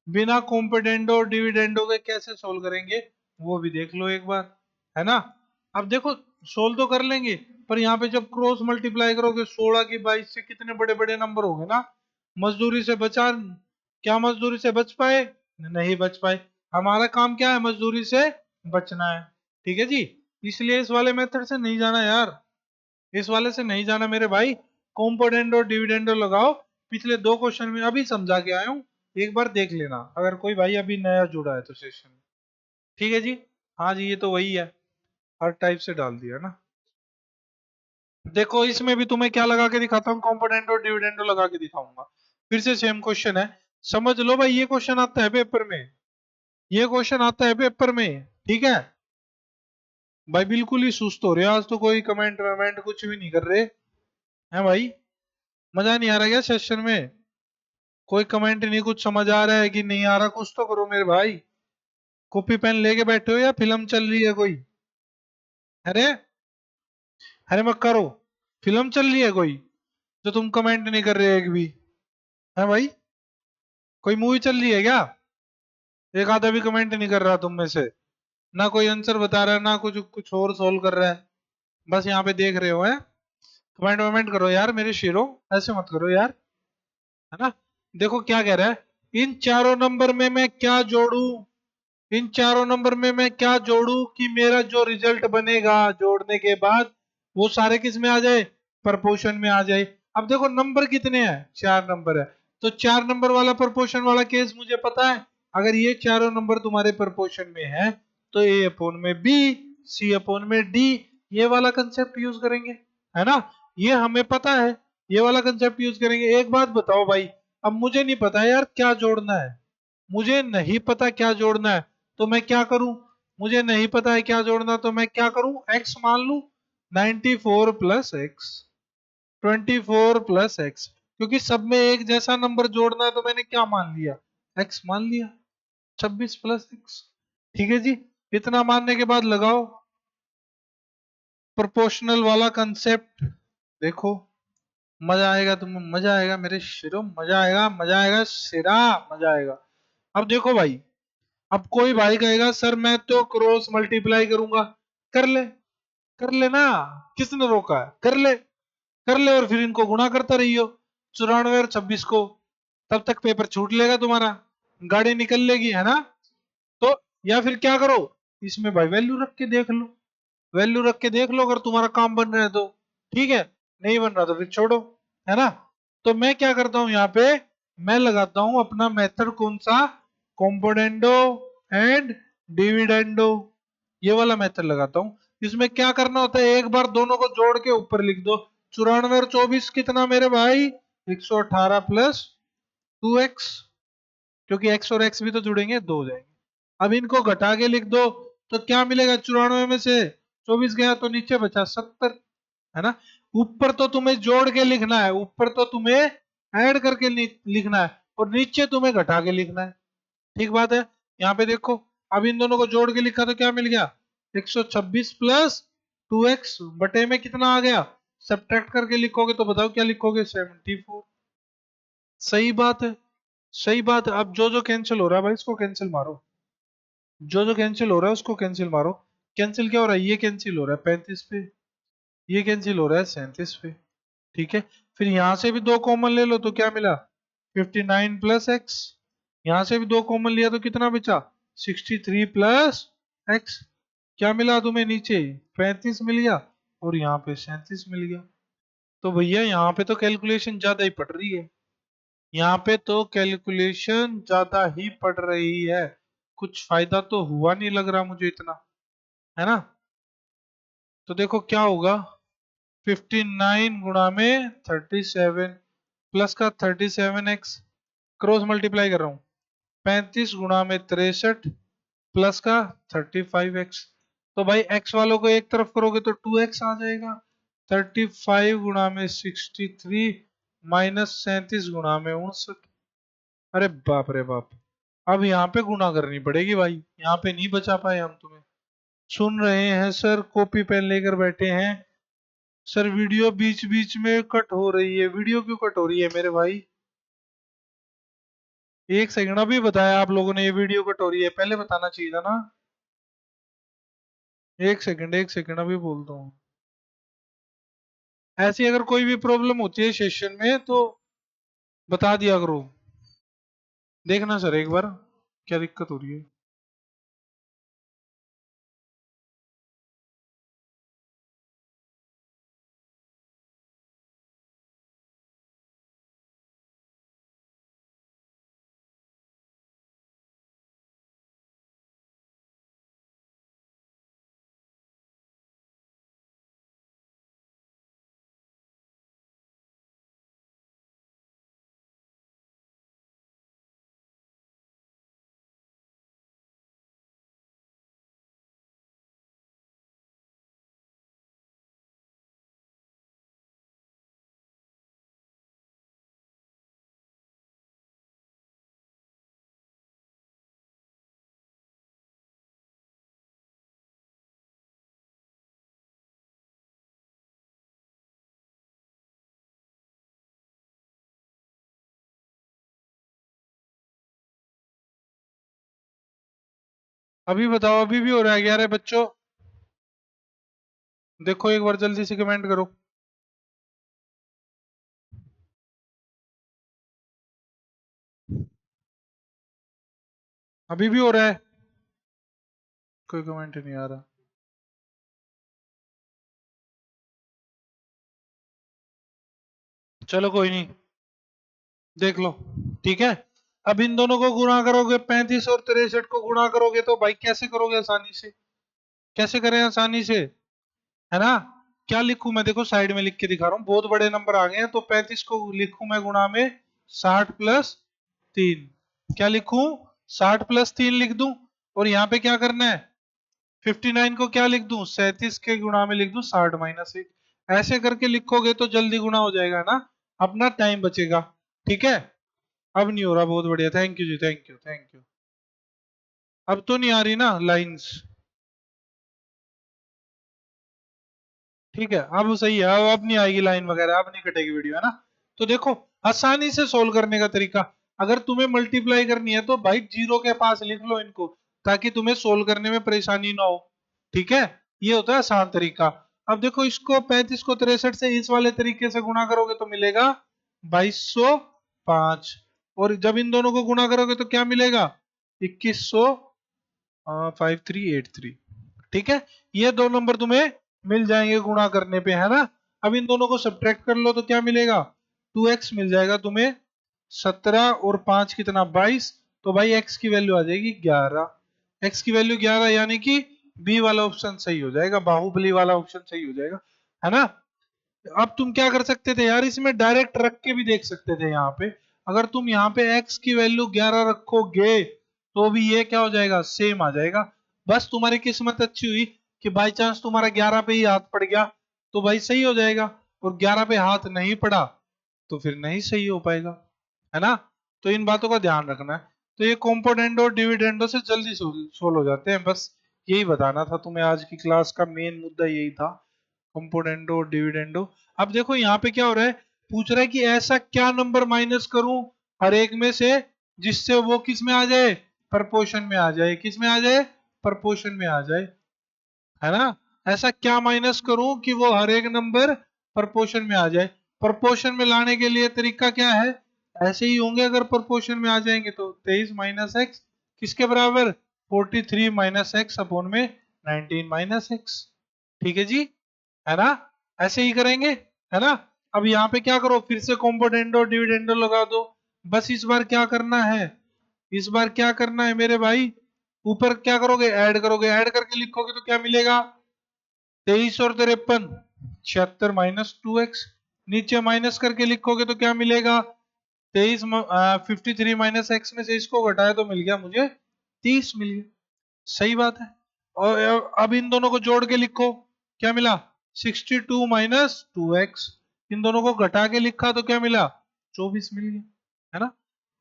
बिना कॉम्पिटेंडो और डिविडेंडो के कैसे सोल्व करेंगे वो भी देख लो एक बार, है ना। अब देखो सोल्व तो कर लेंगे, पर यहाँ पे जब क्रॉस मल्टीप्लाई करोगे 16 की 22 से कितने बड़े बड़े नंबर हो गए ना। मजदूरी से बचा, क्या मजदूरी से बच पाए, नहीं बच पाए। हमारा काम क्या है, मजदूरी से बचना है। ठीक है जी, इसलिए इस वाले मेथड से नहीं जाना यार, इस वाले से नहीं जाना मेरे भाई। कॉम्पोनेंट और डिविडेंडो लगाओ, पिछले दो क्वेश्चन में अभी समझा के आया हूँ, एक बार देख लेना अगर कोई भाई अभी नया जुड़ा है तो सेशन में। ठीक है जी, हाँ जी ये तो वही है, हर टाइप से डाल दिया ना। देखो इसमें भी तुम्हें क्या लगा के दिखाता हूँ, कॉम्पोनेंट और डिविडेंडो लगा के दिखाऊंगा। फिर से सेम क्वेश्चन है, समझ लो भाई, ये क्वेश्चन आता है पेपर में, ये क्वेश्चन आता है पेपर में। ठीक है भाई, बिल्कुल ही सुस्त हो रहे हो आज तो, कोई कमेंट वमेंट कुछ भी नहीं कर रहे हैं भाई। मजा नहीं आ रहा क्या सेशन में, कोई कमेंट नहीं, कुछ समझ आ रहा है कि नहीं आ रहा, कुछ तो करो मेरे भाई। कॉपी पेन लेके बैठे हो या फिल्म चल रही है कोई। अरे, अरे मत करो, फिल्म चल रही है कोई जो तुम कमेंट नहीं कर रहे एक भी, है भाई। कोई मूवी चल रही है क्या, एक आधा भी कमेंट नहीं कर रहा तुम में से, ना कोई आंसर बता रहा है ना कुछ कुछ और सोल्व कर रहा है, बस यहाँ पे देख रहे हो है। कमेंट वमेंट करो यार मेरे शेरों, ऐसे मत करो यार, है ना। देखो क्या कह रहा है, इन चारों नंबर में मैं क्या जोड़ू, इन चारों नंबर में मैं क्या जोड़ूं कि मेरा जो रिजल्ट बनेगा जोड़ने के बाद वो सारे किस में आ जाए, प्रपोर्शन में आ जाए। अब देखो नंबर कितने हैं, चार नंबर है, तो चार नंबर वाला प्रपोर्शन वाला केस मुझे पता है। अगर ये चारों नंबर तुम्हारे प्रपोर्शन में है तो ए अपोन में बी, सी अपोन में डी, ये वाला कंसेप्ट यूज करेंगे, है ना। ये हमें पता है, ये वाला कंसेप्ट यूज करेंगे। एक बात बताओ भाई, अब मुझे नहीं पता यार क्या जोड़ना है, मुझे नहीं पता क्या जोड़ना है, तो मैं क्या करूं, मुझे नहीं पता है क्या जोड़ना तो मैं क्या करूं, x मान लूं, 94 प्लस एक्स, 24 प्लस एक्स, क्योंकि सब में एक जैसा नंबर जोड़ना है तो मैंने क्या मान लिया, x मान लिया, 26 प्लस एक्स। ठीक है जी, इतना मानने के बाद लगाओ प्रोपोर्शनल वाला कंसेप्ट, देखो मजा आएगा, तुम्हें मजा आएगा मेरे शेरों, मजा आएगा, मजा आएगा शेरा, मजा आएगा। अब देखो भाई, अब कोई भाई कहेगा सर मैं तो क्रॉस मल्टीप्लाई करूंगा, कर ले, कर ले ना, किसने रोका है, कर ले, कर ले और फिर इनको गुणा करता रहियो, 94 और 26 को, तब तक पेपर छूट लेगा तुम्हारा, गाड़ी निकल लेगी, है ना। तो या फिर क्या करो, इसमें भाई वैल्यू रख के देख लो, वैल्यू रख के देख लो, अगर तुम्हारा काम बन रहा है तो ठीक है, नहीं बन रहा तो फिर छोड़ो, है ना। तो मैं क्या करता हूं यहाँ पे, मैं लगाता हूं अपना मेथड कौन सा, कॉम्पोनेंडो एंड डिविडेंडो, ये वाला मेथड लगाता हूं। इसमें क्या करना होता है, एक बार दोनों को जोड़ के ऊपर लिख दो, 94 और 24 कितना मेरे भाई, 118 प्लस 2x, क्योंकि x और x भी तो जुड़ेंगे, दो हो जाएंगे। अब इनको घटा के लिख दो, तो क्या मिलेगा, 94 में से 24 गया तो नीचे बचा 70, है ना। ऊपर तो तुम्हें जोड़ के लिखना है, ऊपर तो तुम्हें ऐड करके लिखना है, और नीचे तुम्हें घटा के लिखना है। ठीक बात है, यहाँ पे देखो, अब इन दोनों को जोड़ के लिखा तो क्या मिल गया, 126 प्लस 2x बटे में कितना आ गया, सब्ट्रैक्ट करके लिखोगे तो बताओ क्या लिखोगे, 74। सही बात है, सही बात है। अब जो जो कैंसिल हो रहा है भाई इसको कैंसिल मारो, जो जो कैंसिल हो रहा है उसको कैंसिल मारो। कैंसिल क्या हो रहा है, ये कैंसिल हो रहा है 35 पे, ये कैंसिल हो रहा है 37 पे। ठीक है, फिर यहां से भी दो कॉमन ले लो तो क्या मिला, 59 प्लस एक्स, यहां से भी दो कॉमन लिया तो कितना बचा, 63 प्लस एक्स। क्या मिला तुम्हें नीचे, 35 मिल गया, और यहाँ पे 37 मिल गया। तो भैया यहाँ पे तो कैलकुलेशन ज्यादा ही पड़ रही है, यहाँ पे तो कैलकुलेशन ज्यादा ही पड़ रही है, कुछ फायदा तो हुआ नहीं लग रहा मुझे इतना, है ना। तो देखो क्या होगा, 59 गुणा में 37 प्लस का 37x, क्रॉस मल्टीप्लाई कर रहा हूं, 35 गुणा में 63 प्लस का 35x। तो भाई x वालों को एक तरफ करोगे तो 2x आ जाएगा। 35 गुणा में 63 माइनस 37 गुणा में 59। अरे बाप रे बाप, अब यहाँ पे गुणा करनी पड़ेगी भाई, यहाँ पे नहीं बचा पाए हम तुम्हें। सुन रहे हैं सर, कॉपी पेन लेकर बैठे हैं। सर वीडियो बीच बीच में कट हो रही है, वीडियो क्यों कट हो रही है मेरे भाई? एक सेकंड, अभी बताया आप लोगों ने ये वीडियो कट हो रही है, पहले बताना चाहिए था ना। एक सेकंड अभी बोलता हूँ। ऐसी अगर कोई भी प्रॉब्लम होती है सेशन में तो बता दिया करो। देखना सर एक बार क्या दिक्कत हो रही है। अभी बताओ, अभी भी हो रहा है क्या रे बच्चों? देखो एक बार जल्दी से कमेंट करो। अभी भी हो रहा है? कोई कमेंट नहीं आ रहा। चलो कोई नहीं, देख लो। ठीक है, अब इन दोनों को गुणा करोगे, 35 और 63 को गुणा करोगे तो भाई कैसे करोगे आसानी से? कैसे करें आसानी से, है ना? क्या लिखूं मैं, देखो साइड में लिख के दिखा रहा हूँ, बहुत बड़े नंबर आ गए हैं तो 35 को लिखूं मैं गुणा में 60 + 3। क्या लिखूं? 60 + 3 लिख दूं। और यहाँ पे क्या करना है, 59 को क्या लिख दूं, 37 के गुणा में लिख दूं 60 - 1। ऐसे करके लिखोगे तो जल्दी गुणा हो जाएगा ना, अपना टाइम बचेगा। ठीक है, अब नहीं हो रहा, बहुत बढ़िया, thank you ji, thank you thank you. अब तो नहीं आ रही ना लाइंस? ठीक है, अब सही है, अब नहीं आएगी लाइन वगैरह, अब नहीं कटेगी वीडियो, है ना? तो देखो, आसानी से सोल्व करने का तरीका, अगर तुम्हें मल्टीप्लाई करनी है तो भाई जीरो के पास लिख लो इनको, ताकि तुम्हें सोल्व करने में परेशानी ना हो। ठीक है, ये होता है आसान तरीका। अब देखो, इसको 35 को 63 से इस वाले तरीके से गुणा करोगे तो मिलेगा 2205। और जब इन दोनों को गुणा करोगे तो क्या मिलेगा, 2100 5383। ठीक है, ये दो नंबर तुम्हें मिल जाएंगे गुणा करने पे, है ना? अब इन दोनों को सब्ट्रैक्ट कर लो तो क्या मिलेगा, 2x मिल जाएगा तुम्हें। 17 और 5 कितना, 22। तो भाई x की वैल्यू आ जाएगी 11। x की वैल्यू 11 यानी कि बी वाला ऑप्शन सही हो जाएगा, बाहुबली वाला ऑप्शन सही हो जाएगा, है ना? अब तुम क्या कर सकते थे यार, इसमें डायरेक्ट रख के भी देख सकते थे यहाँ पे। अगर तुम यहाँ पे x की वैल्यू 11 रखोगे तो भी ये क्या हो जाएगा, सेम आ जाएगा। बस तुम्हारी किस्मत अच्छी हुई कि बाई चांस तुम्हारा 11 पे ही हाथ पड़ गया तो भाई सही हो जाएगा, और 11 पे हाथ नहीं पड़ा तो फिर नहीं सही हो पाएगा, है ना? तो इन बातों का ध्यान रखना है। तो ये कॉम्पोनेंडो और डिविडेंडो से जल्दी सोल्व हो जाते हैं, बस यही बताना था तुम्हें, आज की क्लास का मेन मुद्दा यही था, कंपोनेंडो और डिविडेंडो। अब देखो यहाँ पे क्या हो रहा है, पूछ रहा है कि ऐसा क्या नंबर माइनस करूं हर एक में से जिससे वो किस में आ जाए, प्रपोर्शन में आ जाए। किस में आ जाए, प्रपोर्शन में आ जाए, है ना? ऐसा क्या माइनस करूं कि वो हर एक नंबर प्रपोर्शन में आ जाए। प्रपोर्शन में लाने के लिए तरीका क्या है, ऐसे ही होंगे, अगर प्रपोर्शन में आ जाएंगे तो 23 - x किसके बराबर, 43 - x अपॉन में 19 - x। ठीक है जी, है ना? ऐसे ही करेंगे, है ना? अब यहाँ पे क्या करो, फिर से कॉम्पोनेंडो डिविडेंडो लगा दो। बस इस बार क्या करना है, इस बार क्या करना है मेरे भाई, ऊपर क्या करोगे, ऐड करोगे, ऐड करके लिखोगे तो क्या मिलेगा, 23 और 53 76 - 2x। नीचे माइनस करके लिखोगे तो क्या मिलेगा, 53 - x में से इसको घटाया तो मिल गया मुझे 30 मिल गया। सही बात है, और अब इन दोनों को जोड़ के लिखो, क्या मिला 62 माइनस 2x। इन दोनों को घटा के लिखा तो क्या मिला 24 मिल गया, है ना।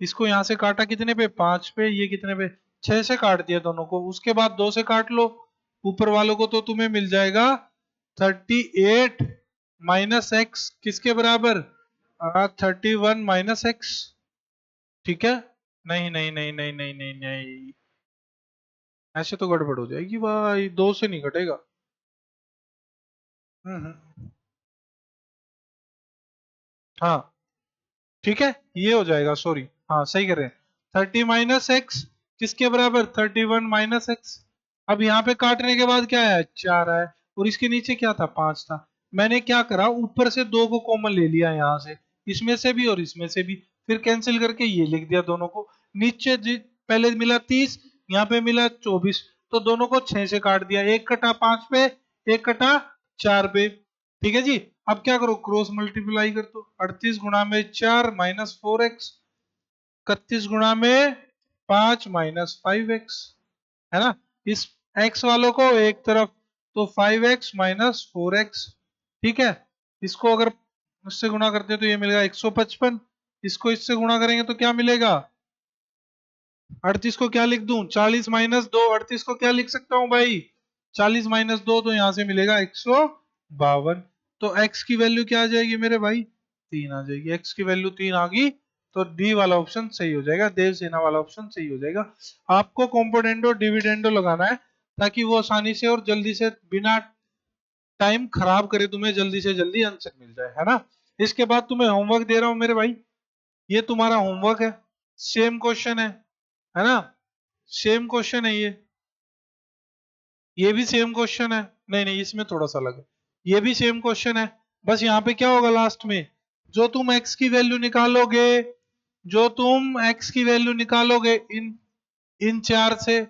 इसको यहां से काटा कितने पे 5 पे, ये कितने पे 6 से काट दिया दोनों को, उसके बाद 2 से काट लो ऊपर वालों को, तो तुम्हें मिल जाएगा 38 माइनस एक्स किसके बराबर 31 माइनस एक्स। ठीक है, नहीं नहीं नहीं नहीं नहीं नहीं नहीं, ऐसे तो गड़बड़ हो जाएगी भाई, 2 से नहीं घटेगा। हम्म। हाँ ठीक है, ये हो जाएगा, सॉरी हाँ सही कर रहे हैं। 30 माइनस एक्स किसके बराबर 31 माइनस एक्स। अब यहाँ पे काटने के बाद क्या है 4 है, और इसके नीचे क्या था 5 था। मैंने क्या करा ऊपर से 2 को कॉमन ले लिया यहाँ से, इसमें से भी और इसमें से भी, फिर कैंसिल करके ये लिख दिया दोनों को। नीचे पहले मिला 30, यहाँ पे मिला 24, तो दोनों को 6 से काट दिया, एक कटा 5 पे, एक कटा 4 पे। ठीक है जी, अब क्या करो क्रॉस मल्टीप्लाई कर दो, 38 गुणा में 4 माइनस 4x, 31 गुणा में 5 माइनस 5x, है ना। इस x वालों को एक तरफ, तो 5x माइनस 4x। ठीक है, इसको अगर इससे गुणा करते हैं तो ये मिलेगा 155, इसको इससे गुणा करेंगे तो क्या मिलेगा 38 को क्या लिख दूं 40 माइनस 2, 38 को क्या लिख सकता हूं भाई 40 माइनस 2, तो यहां से मिलेगा 152। तो x की वैल्यू क्या आ जाएगी मेरे भाई 3 आ जाएगी, x की वैल्यू 3 आ गई, तो डी वाला ऑप्शन सही हो जाएगा, देवसेना वाला ऑप्शन सही हो जाएगा। आपको कंपोनेंडो डिविडेंडो लगाना है ताकि वो आसानी से और जल्दी से बिना टाइम खराब करे तुम्हें जल्दी से जल्दी आंसर मिल जाए, है ना। इसके बाद तुम्हें होमवर्क दे रहा हूं मेरे भाई, ये तुम्हारा होमवर्क है, सेम क्वेश्चन है ना, सेम क्वेश्चन है ये भी सेम क्वेश्चन है, नहीं नहीं इसमें थोड़ा सा अलग है, ये भी सेम क्वेश्चन है। बस यहाँ पे क्या होगा लास्ट में, जो तुम x की वैल्यू निकालोगे, जो तुम x की वैल्यू निकालोगे इन इन चार से,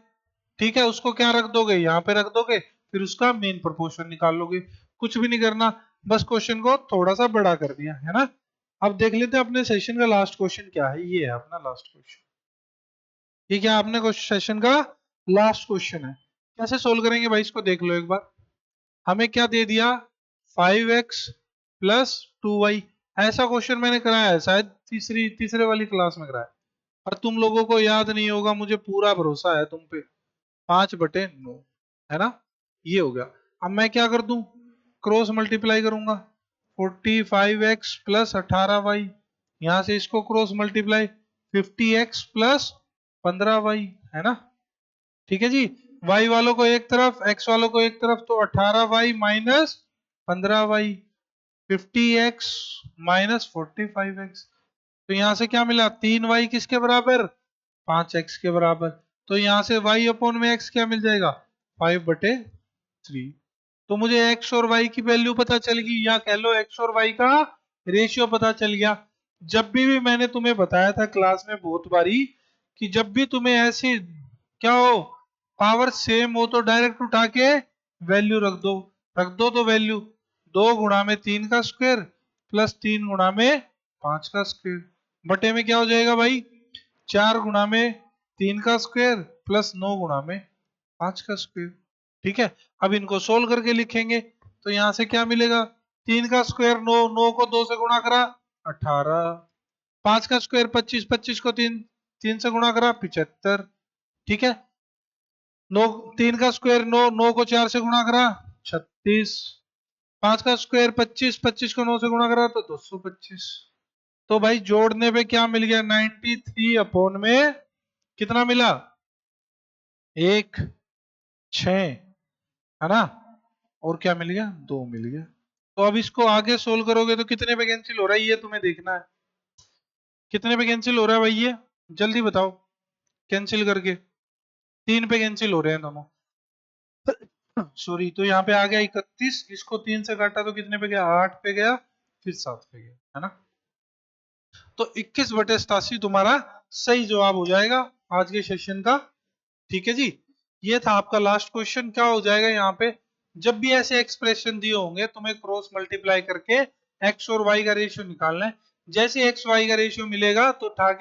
ठीक है, उसको क्या रख दोगे यहाँ पे रख दोगे, फिर उसका मेन प्रोपोर्शन निकाल लोगे, कुछ भी नहीं करना, बस क्वेश्चन को थोड़ा सा बड़ा कर दिया, है ना। अब देख लेते हैं अपने सेशन का लास्ट क्वेश्चन क्या है, ये है अपना लास्ट क्वेश्चन, ये क्या अपने सेशन का लास्ट क्वेश्चन है। कैसे सोल्व करेंगे भाई इसको देख लो एक बार। हमें क्या दे दिया 5x प्लस 2y, ऐसा क्वेश्चन मैंने कराया है शायद तीसरे वाली क्लास में कराया, और तुम लोगों को याद नहीं होगा, मुझे पूरा भरोसा है तुम पे, 5/9, है ना। ये हो गया, अब मैं क्या कर दूं क्रॉस मल्टीप्लाई करूंगा, 45x प्लस 18y, यहां से इसको cross multiply 50x plus 15y, है ना। ठीक है जी, y वालों को एक तरफ x वालों को एक तरफ, तो 18y minus 15y, 50x minus 45x, तो यहां से क्या मिला 3y किसके बराबर 5x के बराबर, तो यहां से y अपॉन में x क्या मिल जाएगा 5/3। तो मुझे x और y की वैल्यू पता चल गई, या कह लो x और y का रेशियो पता चल गया। जब भी मैंने तुम्हें बताया था क्लास में बहुत बारी कि जब भी तुम्हें ऐसी क्या हो पावर सेम हो तो डायरेक्ट उठा के वैल्यू रख दो तो वैल्यू 2 गुणा में 3 का स्क्वायर प्लस 3 गुणा में 5 का स्क्वायर, बटे में क्या हो जाएगा भाई 4 गुणा में 3 का स्क्वायर प्लस 9 गुणा में 5 का स्क्वायर। ठीक है, अब इनको सोल्व करके लिखेंगे, तो यहां से क्या मिलेगा 3 का स्क्वायर 9, 9 को 2 से गुणा करा 18, 5 का स्क्वायर 25, 25 को 3 से गुणा करा 75। ठीक है, 9, 3 का स्क्वायर 9, 9 को 4 से गुणा करा 36, 5 का स्क्वायर 25, 25 को 9 से गुणा करा तो 225। तो भाई जोड़ने पे क्या मिल गया 93 अपॉन में कितना मिला 1 6, है ना, और क्या मिल गया 2 मिल गया। तो अब इसको आगे सोल्व करोगे तो कितने पे कैंसिल हो रहा है ये तुम्हें देखना है, कितने पे कैंसिल हो रहा है भाई ये जल्दी बताओ, कैंसिल करके 3 पे कैंसिल हो रहे हैं दोनों, सॉरी, तो यहाँ पे आ गया 31, इसको 3 से काटा तो कितने पे गया 8 पे गया, फिर 7 पे गया, है ना। तो 21/87 तुम्हारा सही जवाब हो जाएगा आज के सेशन का। ठीक है जी, ये था आपका लास्ट क्वेश्चन। क्या हो जाएगा यहाँ पे जब भी ऐसे एक्सप्रेशन दिए होंगे तुम्हें क्रॉस मल्टीप्लाई करके एक्स और वाई का रेशियो निकालना है, जैसे एक्स वाई का रेशियो मिलेगा तो उठा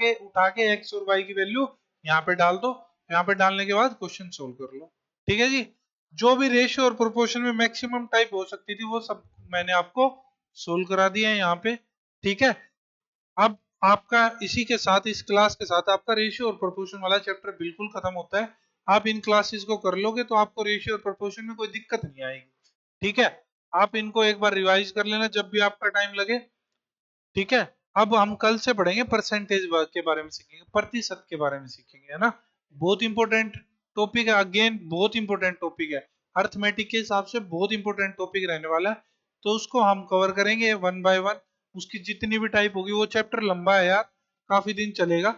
के एक्स और वाई की वैल्यू यहाँ पे डाल दो, यहाँ पे डालने के बाद क्वेश्चन सोल्व कर लो। ठीक है जी, जो भी रेशियो और प्रोपोर्शन में मैक्सिमम टाइप हो सकती थी वो सब मैंने आपको सोल्व करा दिया है यहाँ पे। ठीक है, अब आपका इसी के साथ, इस क्लास के साथ आपका रेशियो और प्रोपोर्शन वाला चैप्टर बिल्कुल खत्म होता है। आप इन क्लासेस को कर लोगे तो आपको रेशियो और प्रोपोर्शन में कोई दिक्कत नहीं आएगी। ठीक है, आप इनको एक बार रिवाइज कर लेना जब भी आपका टाइम लगे। ठीक है, अब हम कल से पढ़ेंगे परसेंटेज के बारे में सीखेंगे, प्रतिशत के बारे में सीखेंगे, है ना। बहुत इंपॉर्टेंट टॉपिक है, अगेन बहुत इंपॉर्टेंट टॉपिक है, अर्थमेटिक के हिसाब से बहुत इंपॉर्टेंट टॉपिक रहने वाला है। तो उसको हम कवर करेंगे वन बाय वन। उसकी जितनी भी टाइप होगी, वो चैप्टर लंबा है यार, काफी दिन चलेगा,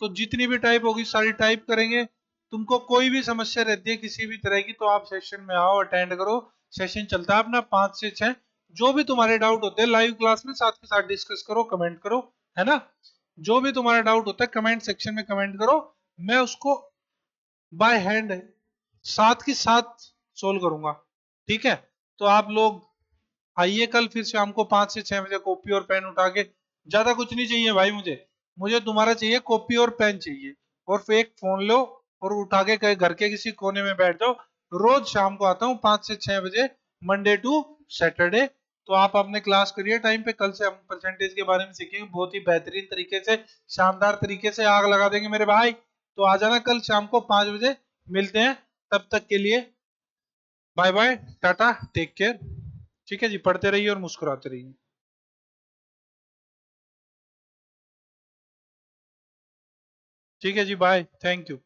तो जितनी भी टाइप होगी सारी टाइप करेंगे। तुमको कोई भी समस्या रहती है किसी भी तरह की तो आप सेशन में आओ, अटेंड करो। सेशन चलता है अपना 5 से 6। जो भी तुम्हारे डाउट होते हैं लाइव क्लास में साथ के साथ डिस्कस करो, कमेंट करो, है ना। जो भी तुम्हारा डाउट होता है कमेंट सेक्शन में कमेंट करो, मैं उसको बाय हैंड साथ के साथ सोल्व करूंगा। ठीक है, तो आप लोग आइए कल फिर शाम को 5 से 6 बजे, कॉपी और पेन उठा के। ज्यादा कुछ नहीं चाहिए भाई, मुझे मुझे तुम्हारा चाहिए कॉपी और पेन चाहिए, और फिर एक फोन लो और उठा के कहीं घर के किसी कोने में बैठ जाओ। रोज शाम को आता हूँ 5 से 6 बजे, मंडे टू सैटरडे। तो आप अपने क्लास करिए टाइम पे। कल से हम परसेंटेज के बारे में सीखेंगे बहुत ही बेहतरीन तरीके से, शानदार तरीके से आग लगा देंगे मेरे भाई। तो आ जाना कल शाम को 5 बजे, मिलते हैं। तब तक के लिए bye bye, tata, take care. ठीक है जी, पढ़ते रहिए और मुस्कुराते रहिए। ठीक है जी, बाय, थैंक यू।